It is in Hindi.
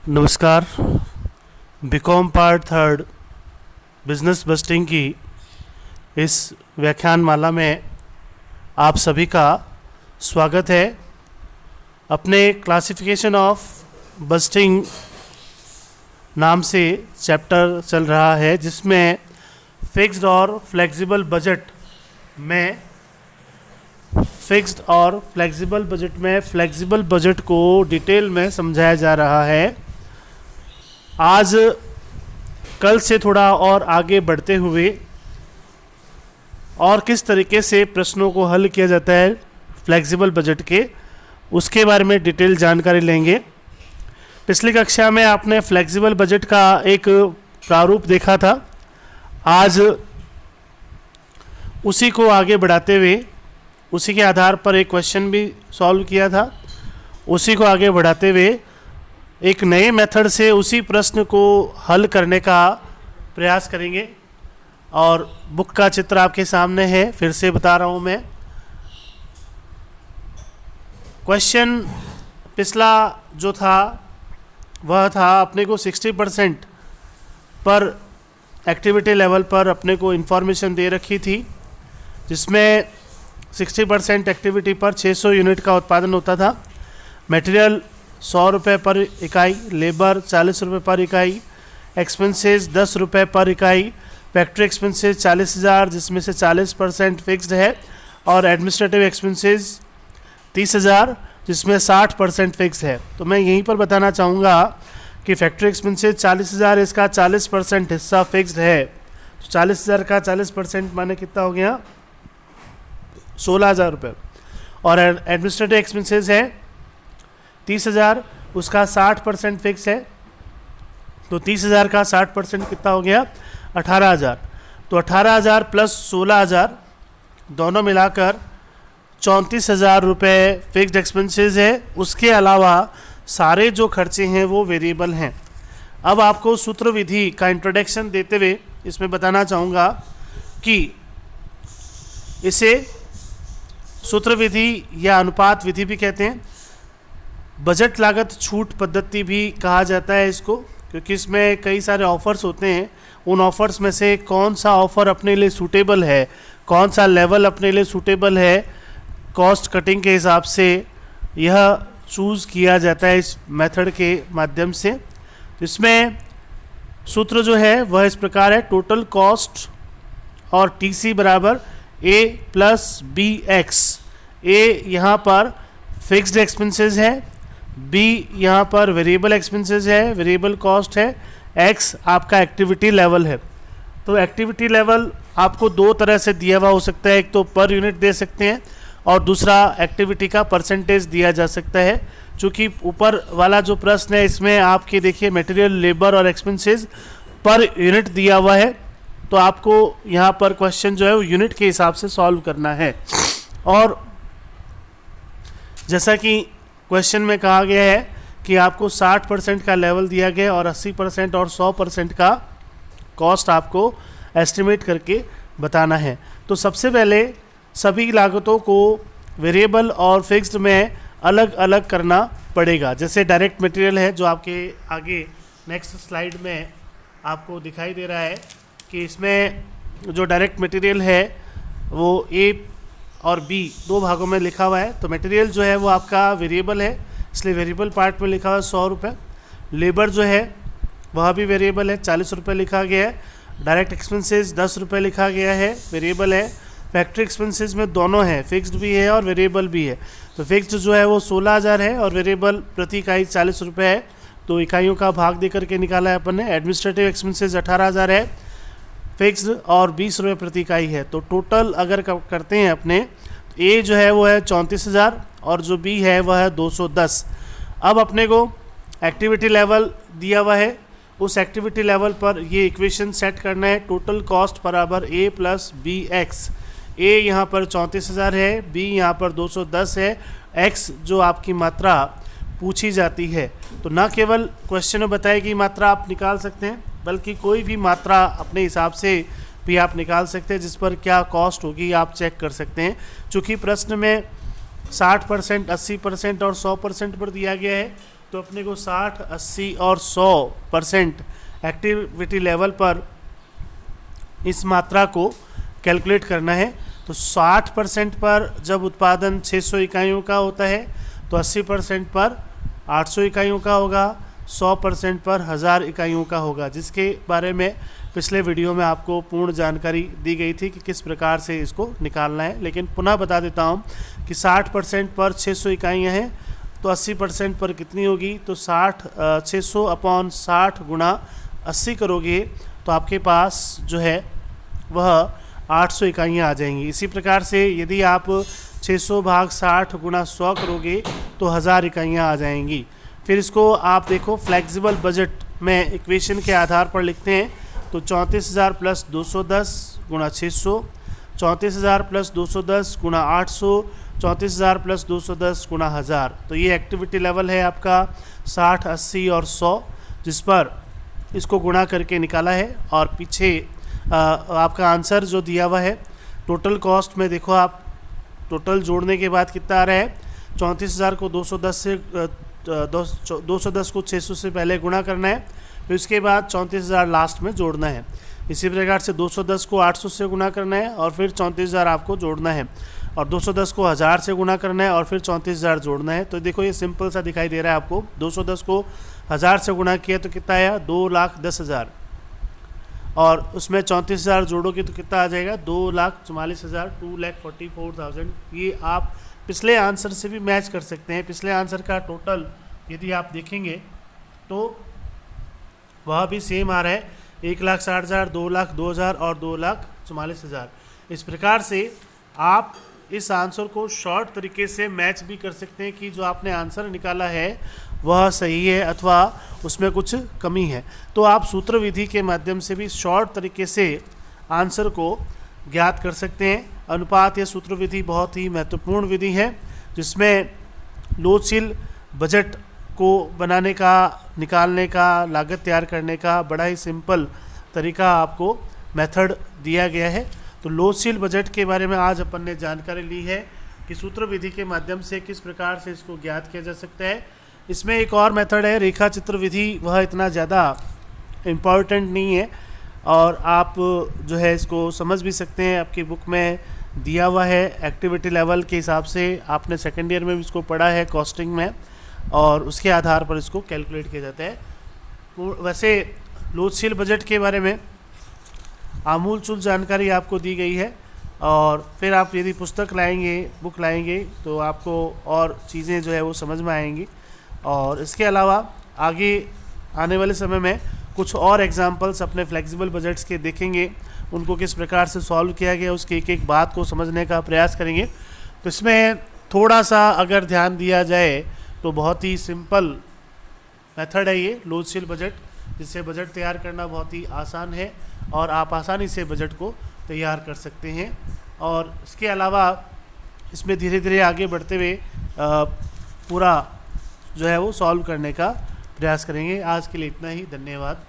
नमस्कार। बीकॉम पार्ट थर्ड बिजनेस बस्टिंग की इस व्याख्यानमाला में आप सभी का स्वागत है। अपने क्लासिफिकेशन ऑफ बस्टिंग नाम से चैप्टर चल रहा है, जिसमें फिक्स्ड और फ्लेक्सिबल बजट में फ्लेक्सिबल बजट को डिटेल में समझाया जा रहा है। आज कल से थोड़ा और आगे बढ़ते हुए और किस तरीके से प्रश्नों को हल किया जाता है फ्लेक्सिबल बजट के, उसके बारे में डिटेल जानकारी लेंगे। पिछली कक्षा में आपने फ्लेक्सिबल बजट का एक प्रारूप देखा था। आज उसी को आगे बढ़ाते हुए उसी के आधार पर एक क्वेश्चन भी सॉल्व किया था। उसी को आगे बढ़ाते हुए एक नए मेथड से उसी प्रश्न को हल करने का प्रयास करेंगे। और बुक का चित्र आपके सामने है, फिर से बता रहा हूँ मैं। क्वेश्चन पिछला जो था वह था अपने को 60% पर एक्टिविटी लेवल पर अपने को इन्फॉर्मेशन दे रखी थी, जिसमें 60% एक्टिविटी पर 600 यूनिट का उत्पादन होता था। मटेरियल 100 रुपये पर इकाई, लेबर 40 रुपये पर इकाई, एक्सपेंसेस 10 रुपये पर इकाई, फैक्ट्री एक्सपेंसेस 40,000 जिसमें से 40% फिक्स्ड है, और एडमिनिस्ट्रेटिव एक्सपेंसेस 30,000 जिसमें 60% फिक्स है। तो मैं यहीं पर बताना चाहूँगा कि फैक्ट्री एक्सपेंसेस 40,000, इसका 40% हिस्सा फिक्स्ड है। तो 40,000 का 40% माने कितना हो गया? 16,000 रुपये। और एडमिनिस्ट्रेटिव एक्सपेंसेस है 30,000, उसका 60% फिक्स है। तो 30,000 का 60% कितना हो गया? 18,000। तो 18,000 प्लस 16,000 दोनों मिलाकर 34,000 रुपये फिक्स्ड एक्सपेंसेस है। उसके अलावा सारे जो खर्चे हैं वो वेरिएबल हैं। अब आपको सूत्र विधि का इंट्रोडक्शन देते हुए इसमें बताना चाहूँगा कि इसे सूत्र विधि या अनुपात विधि भी कहते हैं। बजट लागत छूट पद्धति भी कहा जाता है इसको, क्योंकि इसमें कई सारे ऑफर्स होते हैं। उन ऑफर्स में से कौन सा ऑफ़र अपने लिए सूटेबल है, कौन सा लेवल अपने लिए सूटेबल है, कॉस्ट कटिंग के हिसाब से यह चूज़ किया जाता है इस मेथड के माध्यम से। इसमें सूत्र जो है वह इस प्रकार है: टोटल कॉस्ट और टीसी बराबर ए प्लस बी एक्स। ए यहाँ पर फिक्स्ड एक्सपेंसेस है, बी यहाँ पर वेरिएबल एक्सपेंसेस है, वेरिएबल कॉस्ट है, एक्स आपका एक्टिविटी लेवल है। तो एक्टिविटी लेवल आपको दो तरह से दिया हुआ हो सकता है, एक तो पर यूनिट दे सकते हैं और दूसरा एक्टिविटी का परसेंटेज दिया जा सकता है। चूँकि ऊपर वाला जो प्रश्न है इसमें आपके देखिए मटेरियल, लेबर और एक्सपेंसेस पर यूनिट दिया हुआ है, तो आपको यहाँ पर क्वेश्चन जो है वो यूनिट के हिसाब से सॉल्व करना है। और जैसा कि क्वेश्चन में कहा गया है कि आपको 60% का लेवल दिया गया और 80% और 100% का कॉस्ट आपको एस्टिमेट करके बताना है। तो सबसे पहले सभी लागतों को वेरिएबल और फिक्स्ड में अलग अलग करना पड़ेगा। जैसे डायरेक्ट मटेरियल है, जो आपके आगे नेक्स्ट स्लाइड में आपको दिखाई दे रहा है कि इसमें जो डायरेक्ट मटेरियल है वो ए और बी दो भागों में लिखा हुआ है। तो मटेरियल जो है वो आपका वेरिएबल है, इसलिए वेरिएबल पार्ट में लिखा हुआ है 100 रुपये। लेबर जो है वह भी वेरिएबल है, 40 रुपये लिखा गया है। डायरेक्ट एक्सपेंसेस 10 रुपये लिखा गया है, वेरिएबल है। फैक्ट्री एक्सपेंसेस में दोनों है, फिक्स्ड भी है और वेरिएबल भी है। तो फिक्स्ड जो है वो 16,000 है और वेरिएबल प्रति इकाई 40 रुपये है। तो इकाइयों का भाग दे करके निकाला है अपन ने। एडमिनिस्ट्रेटिव एक्सपेंसेस 18,000 है, फिक्स्ड और 20 रुपये प्रति इकाई है। तो टोटल अगर करते हैं अपने, तो ए जो है वो है 34,000 और जो बी है वह है 210। अब अपने को एक्टिविटी लेवल दिया हुआ है, उस एक्टिविटी लेवल पर ये इक्वेशन सेट करना है। टोटल कॉस्ट बराबर ए प्लस बी एक्स। ए यहाँ पर 34,000 है, बी यहाँ पर 210 है, एक्स जो आपकी मात्रा पूछी जाती है। तो न केवल क्वेश्चन में बताई गई मात्रा आप निकाल सकते हैं, बल्कि कोई भी मात्रा अपने हिसाब से भी आप निकाल सकते हैं, जिस पर क्या कॉस्ट होगी आप चेक कर सकते हैं। चूँकि प्रश्न में 60%, 80% और 100% पर दिया गया है, तो अपने को 60, 80 और 100% एक्टिविटी लेवल पर इस मात्रा को कैलकुलेट करना है। तो 60% पर जब उत्पादन 600 इकाइयों का होता है तो 80% पर 800 इकाइयों का होगा, 100% पर 1000 इकाइयों का होगा, जिसके बारे में पिछले वीडियो में आपको पूर्ण जानकारी दी गई थी कि किस प्रकार से इसको निकालना है। लेकिन पुनः बता देता हूँ कि 60% पर 600 इकाइयाँ हैं तो 80% पर कितनी होगी, तो 600 अपॉन 60 गुणा 80 करोगे तो आपके पास जो है वह 800 इकाइयाँ आ जाएंगी। इसी प्रकार से यदि आप 600 भाग 60 गुणा 100 करोगे तो 1000 इकाइयाँ आ जाएंगी। फिर इसको आप देखो फ्लेक्सिबल बजट में इक्वेशन के आधार पर लिखते हैं तो 34,000 प्लस 210 गुणा 600, 34,000 प्लस 210 गुणा 800, 34,000 प्लस 210 गुणा 1000। तो ये एक्टिविटी लेवल है आपका 60, 80 और 100, जिस पर इसको गुणा करके निकाला है। और पीछे आपका आंसर जो दिया हुआ है टोटल कॉस्ट में देखो आप, टोटल जोड़ने के बाद कितना आ रहा है, 34,000 को 210 से 210 को 600 से पहले गुणा करना है, फिर उसके बाद 34,000 लास्ट में जोड़ना है। इसी प्रकार से 210 को 800 से गुणा करना है और फिर 34,000 आपको जोड़ना है, और 210 को 1000 से गुणा करना है और फिर 34,000 जोड़ना है। तो देखो ये सिंपल सा दिखाई दे रहा है आपको। 210 को 1000 से गुणा किया तो कितना आया, 2,10,000, और उसमें 34,000 जोड़ोगे तो कितना आ जाएगा, 2,44,000, 2,44,000। ये आप पिछले आंसर से भी मैच कर सकते हैं। पिछले आंसर का टोटल यदि आप देखेंगे तो वह भी सेम आ रहा है, 1,60,000, 2,00,000, 2,000 और 2,44,000। इस प्रकार से आप इस आंसर को शॉर्ट तरीके से मैच भी कर सकते हैं कि जो आपने आंसर निकाला है वह सही है अथवा उसमें कुछ कमी है। तो आप सूत्र विधि के माध्यम से भी शॉर्ट तरीके से आंसर को ज्ञात कर सकते हैं। अनुपात या सूत्र विधि बहुत ही महत्वपूर्ण विधि है, जिसमें लोचशील बजट को बनाने का, निकालने का, लागत तैयार करने का बड़ा ही सिंपल तरीका आपको मेथड दिया गया है। तो लोचशील बजट के बारे में आज अपन ने जानकारी ली है कि सूत्र विधि के माध्यम से किस प्रकार से इसको ज्ञात किया जा सकता है। इसमें एक और मेथड है रेखा चित्र विधि, वह इतना ज़्यादा इम्पॉर्टेंट नहीं है और आप जो है इसको समझ भी सकते हैं, आपकी बुक में दिया हुआ है एक्टिविटी लेवल के हिसाब से। आपने सेकेंड ईयर में भी इसको पढ़ा है कॉस्टिंग में, और उसके आधार पर इसको कैलकुलेट किया जाता है। वैसे लोचशील बजट के बारे में आमूल-चूल जानकारी आपको दी गई है, और फिर आप यदि पुस्तक लाएंगे, बुक लाएंगे तो आपको और चीज़ें जो है वो समझ में आएंगी। और इसके अलावा आगे आने वाले समय में कुछ और एग्जाम्पल्स अपने फ्लेक्सिबल बजट्स के देखेंगे, उनको किस प्रकार से सॉल्व किया गया उसकी एक एक बात को समझने का प्रयास करेंगे। तो इसमें थोड़ा सा अगर ध्यान दिया जाए तो बहुत ही सिंपल मेथड है ये लोचशील बजट, जिससे बजट तैयार करना बहुत ही आसान है और आप आसानी से बजट को तैयार कर सकते हैं। और इसके अलावा इसमें धीरे धीरे आगे बढ़ते हुए पूरा जो है वो सॉल्व करने का प्रयास करेंगे। आज के लिए इतना ही, धन्यवाद।